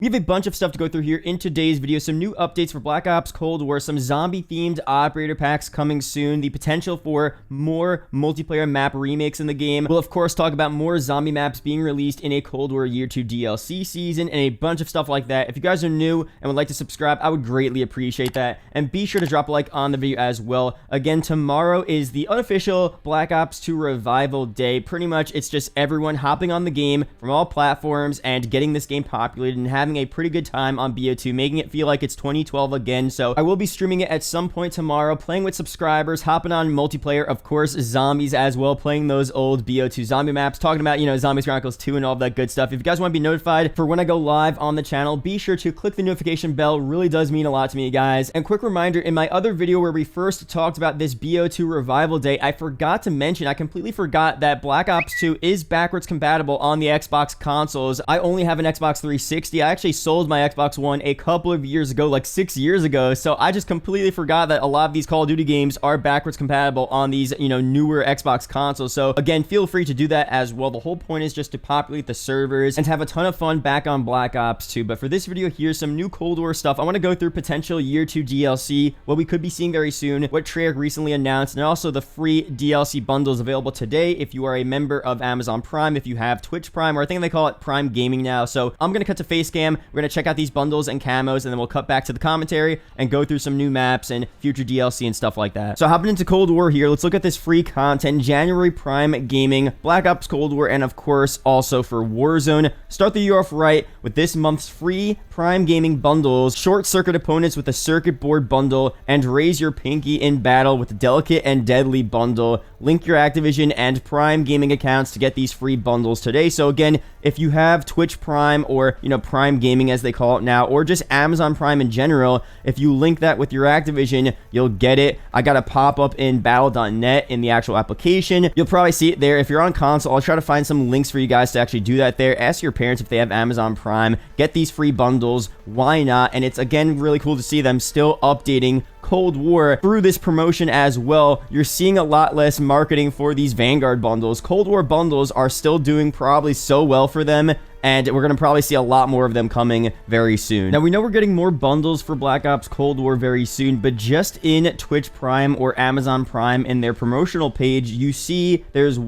We have a bunch of stuff to go through here in today's video. Some new updates for Black Ops Cold War, some zombie-themed operator packs coming soon, the potential for more multiplayer map remakes in the game. We'll, of course, talk about more zombie maps being released in a Cold War Year 2 DLC season, and a bunch of stuff like that. If you guys are new and would like to subscribe, I would greatly appreciate that. And be sure to drop a like on the video as well. Again, tomorrow is the unofficial Black Ops 2 Revival Day. Pretty much, it's just everyone hopping on the game from all platforms and getting this game populated and having a pretty good time on BO2, making it feel like it's 2012 again. So I will be streaming it at some point tomorrow, playing with subscribers, hopping on multiplayer, of course, zombies as well, playing those old BO2 zombie maps, talking about, Zombies Chronicles 2 and all that good stuff. If you guys want to be notified for when I go live on the channel, be sure to click the notification bell. Really does mean a lot to me, guys. And quick reminder, in my other video where we first talked about this BO2 Revival Day, I forgot to mention, I completely forgot that Black Ops 2 is backwards compatible on the Xbox consoles. I only have an Xbox 360. I actually sold my Xbox One a couple of years ago, like 6 years ago, so I just completely forgot that a lot of these Call of Duty games are backwards compatible on these, newer Xbox consoles. So again, feel free to do that as well. The whole point is just to populate the servers and have a ton of fun back on Black Ops 2. But for this video, here's some new Cold War stuff. I want to go through potential Year 2 DLC, what we could be seeing very soon, what Treyarch recently announced, and also the free DLC bundles available today if you are a member of Amazon Prime, if you have Twitch Prime, or I think they call it Prime Gaming now. So I'm going to cut to face cam. We're going to check out these bundles and camos, and then we'll cut back to the commentary and go through some new maps and future DLC and stuff like that. So hopping into Cold War here, let's look at this free content. January Prime Gaming, Black Ops Cold War, and of course also for Warzone. Start the year off right with this month's free Prime Gaming bundles. Short circuit opponents with a circuit board bundle, and raise your pinky in battle with the Delicate and Deadly bundle. Link your Activision and Prime Gaming accounts to get these free bundles today. So again, if you have Twitch Prime, or Prime Gaming as they call it now, or just Amazon Prime in general, if you link that with your Activision, you'll get it. I got a pop-up in battle.net in the actual application. You'll probably see it there. If you're on console, I'll try to find some links for you guys to actually do that there. Ask your parents if they have Amazon Prime. Get these free bundles. Why not? And it's, again, really cool to see them still updating Cold War through this promotion as well. You're seeing a lot less marketing for these Vanguard bundles. Cold War bundles are still doing probably so well for them, and we're going to probably see a lot more of them coming very soon. Now, we know we're getting more bundles for Black Ops Cold War very soon, but just in Twitch Prime or Amazon Prime in their promotional page, you see there's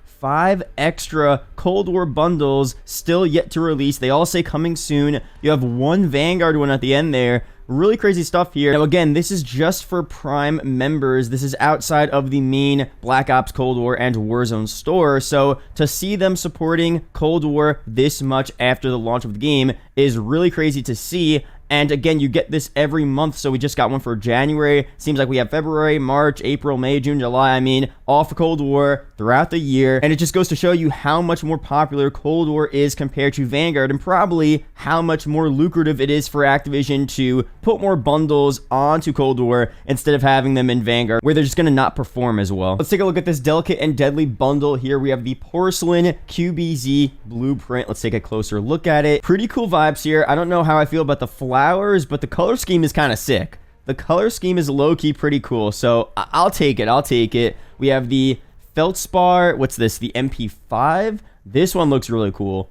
5 extra Cold War bundles still yet to release. They all say coming soon. You have one Vanguard one at the end there. Really crazy stuff here. Now, again, this is just for Prime members. This is outside of the main Black Ops Cold War and Warzone store. So to see them supporting Cold War this much after the launch of the game is really crazy to see. And again, you get this every month, so we just got one for January. Seems like we have February, March, April, May, June, July. All for Cold War throughout the year. And it just goes to show you how much more popular Cold War is compared to Vanguard, and probably how much more lucrative it is for Activision to put more bundles onto Cold War instead of having them in Vanguard, where they're just going to not perform as well. Let's take a look at this Delicate and Deadly bundle here. We have the Porcelain QBZ blueprint. Let's take a closer look at it. Pretty cool vibes here. I don't know how I feel about the flowers, but the color scheme is kind of sick. The color scheme is low-key pretty cool, so I'll take it. We have the Feldspar. What's this? The MP5. This one looks really cool.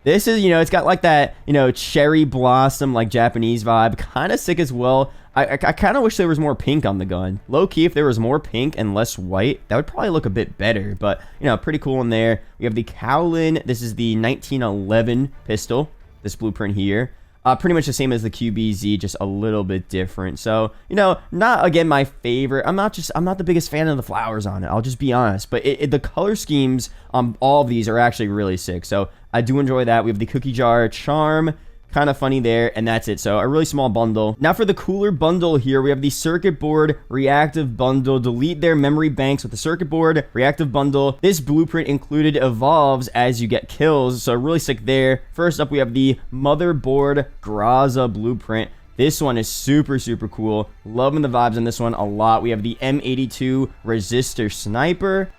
This is, it's got like that, cherry blossom, like Japanese vibe. Kind of sick as well. I kind of wish there was more pink on the gun. Low-key, if there was more pink and less white, that would probably look a bit better. But, pretty cool in there. We have the Cowlin. This is the 1911 pistol. This blueprint here. Pretty much the same as the QBZ, just a little bit different. So, not, again, my favorite. I'm not the biggest fan of the flowers on it. I'll just be honest. But the color schemes on all of these are actually really sick. So, I do enjoy that. We have the Cookie Jar Charm. Kind of funny there, and that's it. So a really small bundle. Now for the cooler bundle here, we have the Circuit Board Reactive bundle. Delete their memory banks with the Circuit Board Reactive bundle. This blueprint included evolves as you get kills, so really sick there. First up, we have the Motherboard Groza blueprint. This one is super, super cool. Loving the vibes in this one a lot. We have the M82 Resistor Sniper.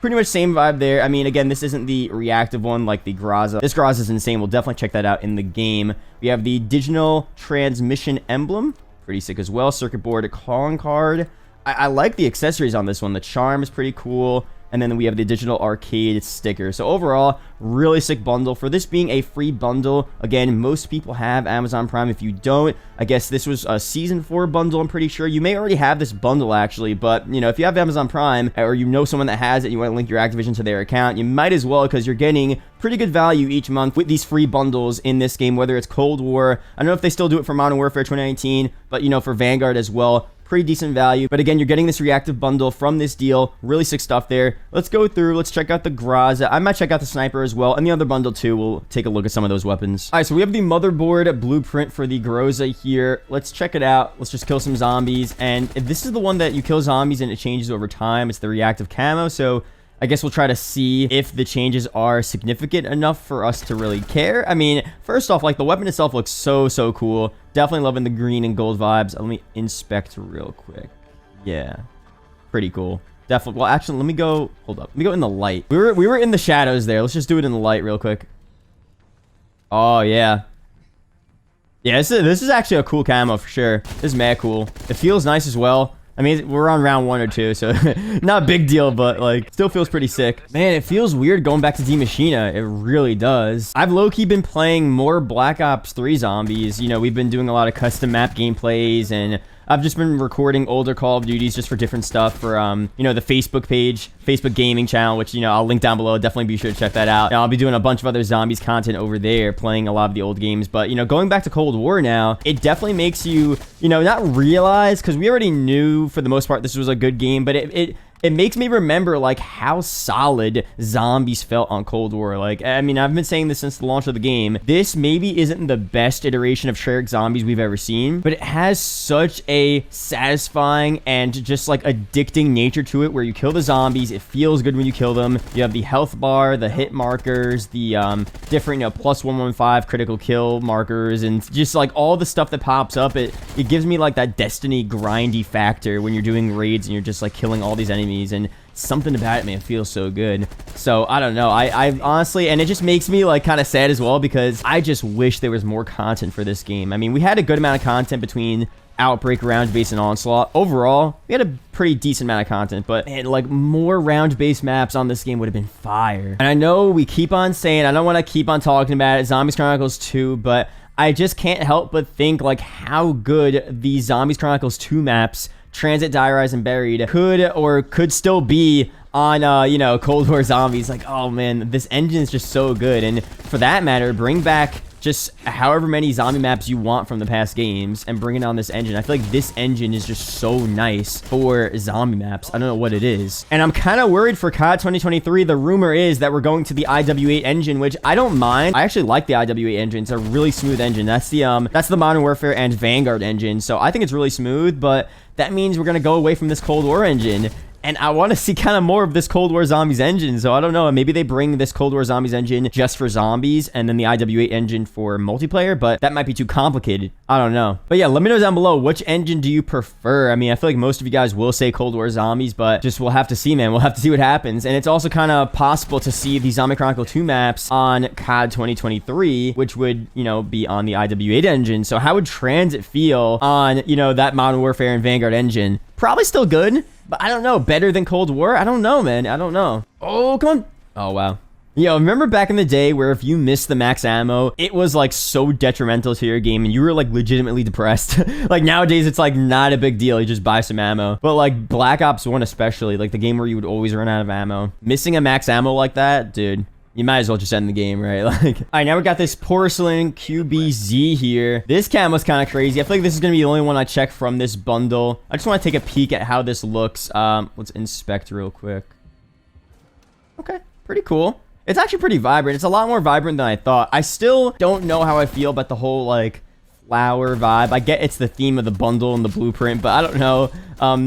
Pretty much same vibe there. Again, this isn't the reactive one like the Groza. This Groza is insane. We'll definitely check that out in the game. We have the Digital Transmission Emblem. Pretty sick as well. Circuit Board Calling Card. I like the accessories on this one. The charm is pretty cool. and then we have the digital arcade sticker. So overall, really sick bundle. For this being a free bundle, again, most people have Amazon Prime. If you don't, I guess this was a season 4 bundle, I'm pretty sure. You may already have this bundle actually, but you know, if you have Amazon Prime, or you know someone that has it, you want to link your Activision to their account, you might as well, because you're getting pretty good value each month with these free bundles in this game, whether it's Cold War. I don't know if they still do it for Modern Warfare 2019, but you know, for Vanguard as well. Pretty decent value. But again, you're getting this reactive bundle from this deal. Really sick stuff there. Let's go through. Let's check out the Groza. I might check out the sniper as well. And the other bundle too. We'll take a look at some of those weapons. All right, so we have the motherboard blueprint for the Groza here. Let's check it out. Let's just kill some zombies. And this is the one that you kill zombies and it changes over time. It's the reactive camo. So I guess we'll try to see if the changes are significant enough for us to really care. I mean, first off, like the weapon itself looks so cool. Definitely loving the green and gold vibes. Let me inspect real quick. Yeah, pretty cool. Definitely. Well, actually, let me go. Hold up. Let me go in the light. We were in the shadows there. Let's just do it in the light real quick. Oh yeah. Yeah, this is actually a cool camo for sure. This is mad cool. It feels nice as well. I mean, we're on round 1 or 2, so not a big deal, but like still feels pretty sick. Man, it feels weird going back to D Machina. It really does. I've low-key been playing more Black Ops 3 zombies. You know, we've been doing a lot of custom map gameplays, and I've just been recording older Call of Duties just for different stuff for, you know, the Facebook page, Facebook gaming channel, which, you know, I'll link down below. Definitely be sure to check that out. And I'll be doing a bunch of other zombies content over there, playing a lot of the old games. But, you know, going back to Cold War now, it definitely makes you, you know, not realize, because we already knew for the most part this was a good game, but it makes me remember, like, how solid zombies felt on Cold War. Like, I mean, I've been saying this since the launch of the game. This maybe isn't the best iteration of Treyarch zombies we've ever seen, but it has such a satisfying and just, like, addicting nature to it, where you kill the zombies. It feels good when you kill them. You have the health bar, the hit markers, the different, you know, plus 115 critical kill markers, and just, like, all the stuff that pops up. It gives me, like, that Destiny grindy factor when you're doing raids and you're just, like, killing all these enemies. And something about it, man, feels so good. So I don't know, I honestly, and it just makes me like kind of sad as well, because I just wish there was more content for this game. I mean, we had a good amount of content between Outbreak, Round Base, and Onslaught. Overall, we had a pretty decent amount of content, but man, like more round-based maps on this game would have been fire. And I know we keep on saying, I don't want to keep on talking about it, Zombies Chronicles 2, but I just can't help but think like how good the Zombies Chronicles 2 maps, Transit, Die, Rise, and Buried, could still be on, you know, Cold War Zombies. Like, oh man, this engine is just so good. And for that matter, bring back just however many zombie maps you want from the past games and bring it on this engine. I feel like this engine is just so nice for zombie maps. I don't know what it is. And I'm kind of worried for COD 2023. The rumor is that we're going to the IW8 engine, which I don't mind. I actually like the IW8 engine. It's a really smooth engine. That's the Modern Warfare and Vanguard engine. So I think it's really smooth, but that means we're going to go away from this Cold War engine. And I want to see kind of more of this Cold War Zombies engine. So I don't know. Maybe they bring this Cold War Zombies engine just for zombies and then the IW8 engine for multiplayer. But that might be too complicated. I don't know. But yeah, let me know down below. Which engine do you prefer? I mean, I feel like most of you guys will say Cold War Zombies. But just we'll have to see, man. We'll have to see what happens. And it's also kind of possible to see the Zombie Chronicle 2 maps on COD 2023. Which would, you know, be on the IW8 engine. So how would Transit feel on, you know, that Modern Warfare and Vanguard engine? Probably still good. But I don't know. Better than Cold War? I don't know, man. I don't know. Oh, come on. Oh, wow. Yo, remember back in the day where if you missed the max ammo, it was like so detrimental to your game and you were like legitimately depressed? Like nowadays, it's like not a big deal. You just buy some ammo. But like Black Ops 1 especially, like the game where you would always run out of ammo. Missing a max ammo like that, dude. You might as well just end the game, right? Like, all right, now we got this Porcelain QBZ here. This camo's kind of crazy. I feel like this is going to be the only one I check from this bundle. I just want to take a peek at how this looks. Let's inspect real quick. Okay, pretty cool. It's actually pretty vibrant. It's a lot more vibrant than I thought. I still don't know how I feel about the whole, like, flower vibe. I get it's the theme of the bundle and the blueprint, but I don't know.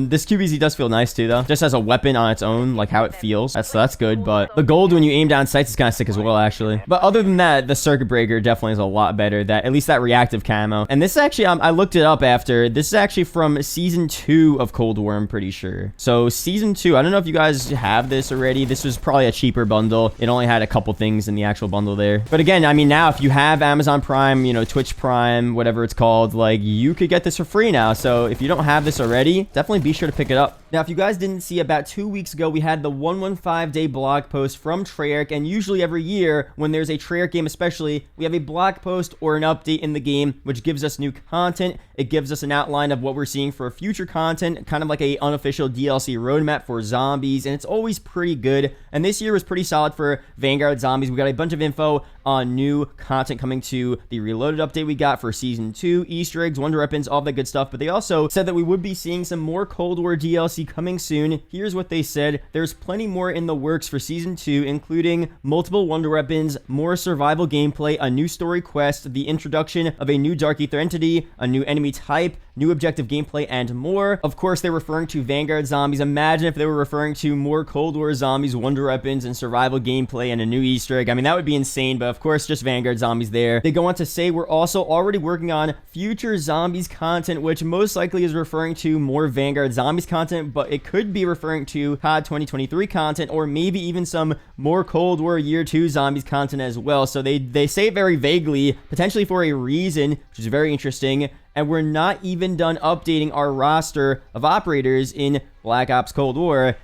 This QBZ does feel nice too, though. Just as a weapon on its own, like how it feels. That's good, but the gold when you aim down sights is kind of sick as well, actually. But other than that, the circuit breaker definitely is a lot better. At least that reactive camo. And this is actually, I looked it up after. This is actually from Season 2 of Cold War, I'm pretty sure. So Season 2, I don't know if you guys have this already. This was probably a cheaper bundle. It only had a couple things in the actual bundle there. But again, I mean, now if you have Amazon Prime, you know, Twitch Prime, whatever it's called, like you could get this for free now. So if you don't have this already, definitely be sure to pick it up. Now, if you guys didn't see, about 2 weeks ago, we had the 115-day blog post from Treyarch, and usually every year, when there's a Treyarch game especially, we have a blog post or an update in the game, which gives us new content. It gives us an outline of what we're seeing for future content, kind of like a unofficial DLC roadmap for zombies, and it's always pretty good. And this year was pretty solid for Vanguard Zombies. We got a bunch of info on new content coming to the Reloaded update we got for Season 2, Easter eggs, wonder weapons, all that good stuff. But they also said that we would be seeing some more Cold War DLC coming soon. Here's what they said. There's plenty more in the works for Season 2, including multiple wonder weapons, more survival gameplay, a new story quest, the introduction of a new Dark Ether entity, a new enemy type, new objective gameplay, and more. Of course, they're referring to Vanguard Zombies. Imagine if they were referring to more Cold War Zombies, wonder weapons, and survival gameplay, and a new Easter egg. I mean, that would be insane, but of course, just Vanguard Zombies there. They go on to say, we're also already working on future Zombies content, which most likely is referring to more Vanguard Zombies content, but it could be referring to COD 2023 content, or maybe even some more Cold War Year 2 Zombies content as well. So they say it very vaguely, potentially for a reason, which is very interesting. And we're not even done updating our roster of operators in Black Ops Cold War, ...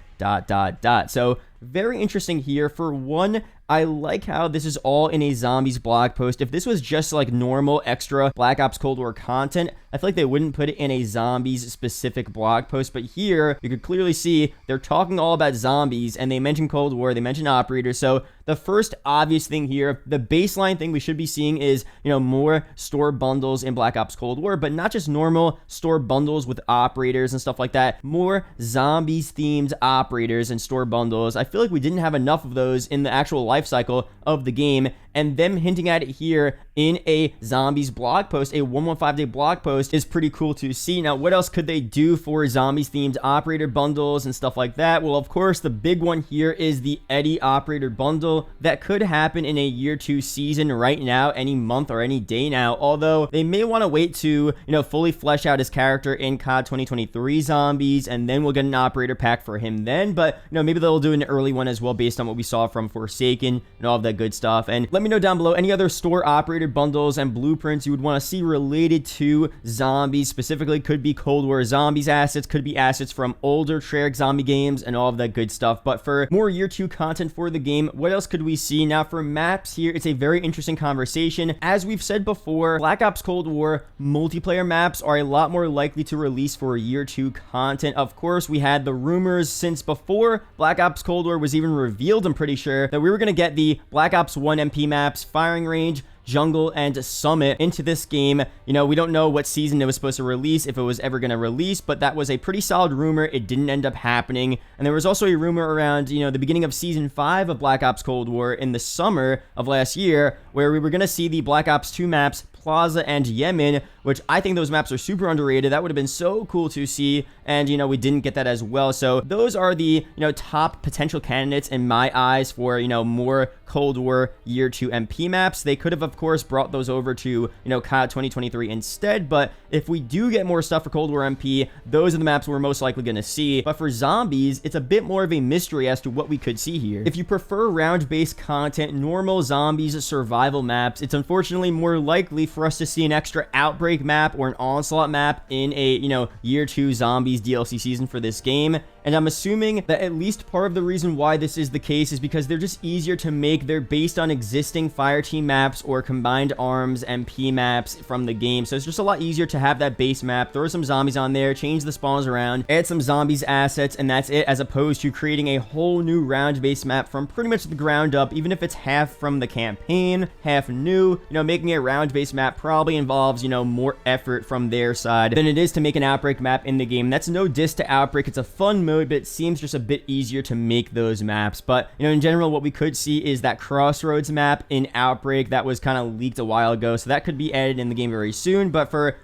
So very interesting here. For one, I like how this is all in a Zombies blog post. If this was just like normal extra Black Ops Cold War content, I feel like they wouldn't put it in a Zombies specific blog post. But here, you could clearly see they're talking all about zombies, and they mention Cold War, they mention operators. So the first obvious thing here, the baseline thing we should be seeing is, more store bundles in Black Ops Cold War, but not just normal store bundles with operators and stuff like that. More zombies themed operators and store bundles. I feel like we didn't have enough of those in the actual life cycle of the game, and them hinting at it here in a Zombies blog post, a 115-day blog post, is pretty cool to see. Now, what else could they do for Zombies themed operator bundles and stuff like that? Well, of course, the big one here is the Eddie operator bundle that could happen in a Year 2 season right now, any month or any day now, although they may want to wait to, fully flesh out his character in COD 2023 Zombies, and then we'll get an operator pack for him then. But, maybe they'll do an early one as well based on what we saw from Forsaken and all of that good stuff. And let me know down below any other store operator bundles and blueprints you would want to see related to zombies. Specifically, could be Cold War Zombies assets, could be assets from older Treyarch zombie games, and all of that good stuff. But for more Year 2 content for the game, what else could we see? Now, for maps here, it's a very interesting conversation. As we've said before, Black Ops Cold War multiplayer maps are a lot more likely to release for Year 2 content. Of course, we had the rumors since before Black Ops Cold War was even revealed, I'm pretty sure, that we were going to get the Black Ops 1 MP maps, Firing Range, Jungle, and Summit into this game. We don't know what season it was supposed to release, if it was ever going to release, but that was a pretty solid rumor. It didn't end up happening. And there was also a rumor around, the beginning of Season 5 of Black Ops Cold War in the summer of last year, where we were going to see the Black Ops 2 maps, Plaza and Yemen, which I think those maps are super underrated. That would have been so cool to see, and we didn't get that as well. So those are the top potential candidates in my eyes for more Cold War Year 2 MP maps. They could have, of course, brought those over to COD 2023 instead, but if we do get more stuff for Cold War MP, those are the maps we're most likely going to see. But for zombies, it's a bit more of a mystery as to what we could see here. If you prefer round-based content, normal zombies survival maps, it's unfortunately more likely for us to see an extra Outbreak map or an Onslaught map in a, Year 2 Zombies DLC season for this game. And I'm assuming that at least part of the reason why this is the case is because they're just easier to make. They're based on existing Fireteam maps or Combined Arms MP maps from the game. So it's just a lot easier to have that base map, throw some zombies on there, change the spawns around, add some zombies assets, and that's it, as opposed to creating a whole new round-based map from pretty much the ground up, even if it's half from the campaign, half new. Making a round-based map probably involves, more effort from their side than it is to make an Outbreak map in the game. That's no diss to Outbreak. It's a fun mode, but it seems just a bit easier to make those maps. But, in general, what we could see is that Crossroads map in Outbreak that was kind of leaked a while ago, so that could be added in the game very soon. But for,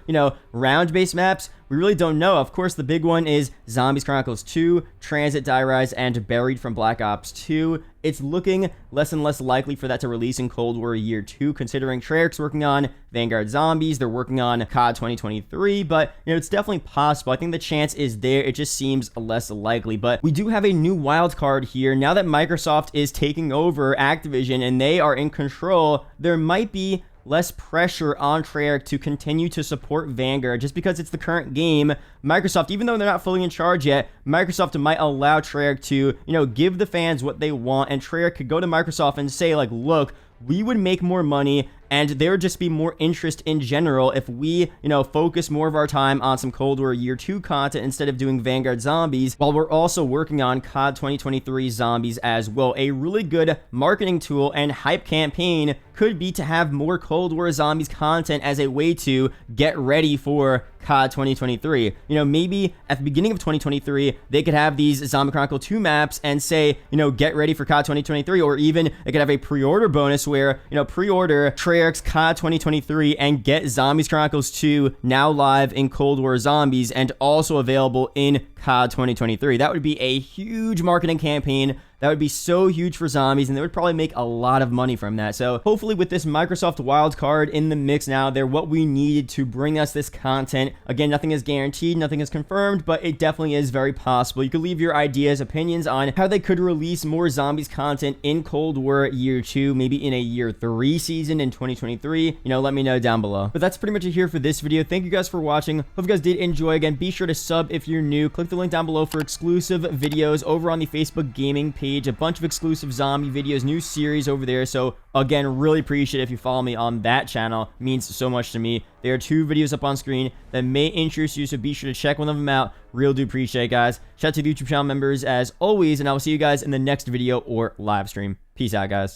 round-based maps, we really don't know. Of course, the big one is Zombies Chronicles 2, Transit, Die Rise, and Buried from Black Ops 2. It's looking less and less likely for that to release in Cold War Year 2, considering Treyarch's working on Vanguard Zombies, they're working on COD 2023, but, it's definitely possible. I think the chance is there, it just seems less likely. But we do have a new wild card here. Now that Microsoft is taking over Activision and they are in control, there might be less pressure on Treyarch to continue to support Vanguard just because it's the current game. Microsoft, even though they're not fully in charge yet, Microsoft might allow Treyarch to, give the fans what they want, and Treyarch could go to Microsoft and say, like, look, we would make more money, and there would just be more interest in general if we, focus more of our time on some Cold War Year 2 content instead of doing Vanguard Zombies, while we're also working on COD 2023 Zombies as well. A really good marketing tool and hype campaign could be to have more Cold War Zombies content as a way to get ready for COD 2023. Maybe at the beginning of 2023, they could have these Zombie Chronicle 2 maps and say, get ready for COD 2023, or even they could have a pre-order bonus where, pre-order Treyarch's COD 2023 and get Zombies Chronicles 2 now live in Cold War Zombies and also available in COD 2023. That would be a huge marketing campaign. That would be so huge for Zombies, and they would probably make a lot of money from that. So hopefully with this Microsoft wildcard in the mix now, they're what we needed to bring us this content. Again, nothing is guaranteed, nothing is confirmed, but it definitely is very possible. You could leave your ideas, opinions on how they could release more Zombies content in Cold War Year 2, maybe in a Year 3 season in 2023. Let me know down below. But that's pretty much it here for this video. Thank you guys for watching. Hope you guys did enjoy. Again, be sure to sub if you're new. Click the link down below for exclusive videos over on the Facebook gaming page. A bunch of exclusive zombie videos, new series over there. So again, really appreciate it if you follow me on that channel. It means so much to me. There are 2 videos up on screen that may interest you, so be sure to check one of them out. Real do appreciate it, guys. Shout out to the YouTube channel members as always, and I will see you guys in the next video or live stream. Peace out, guys.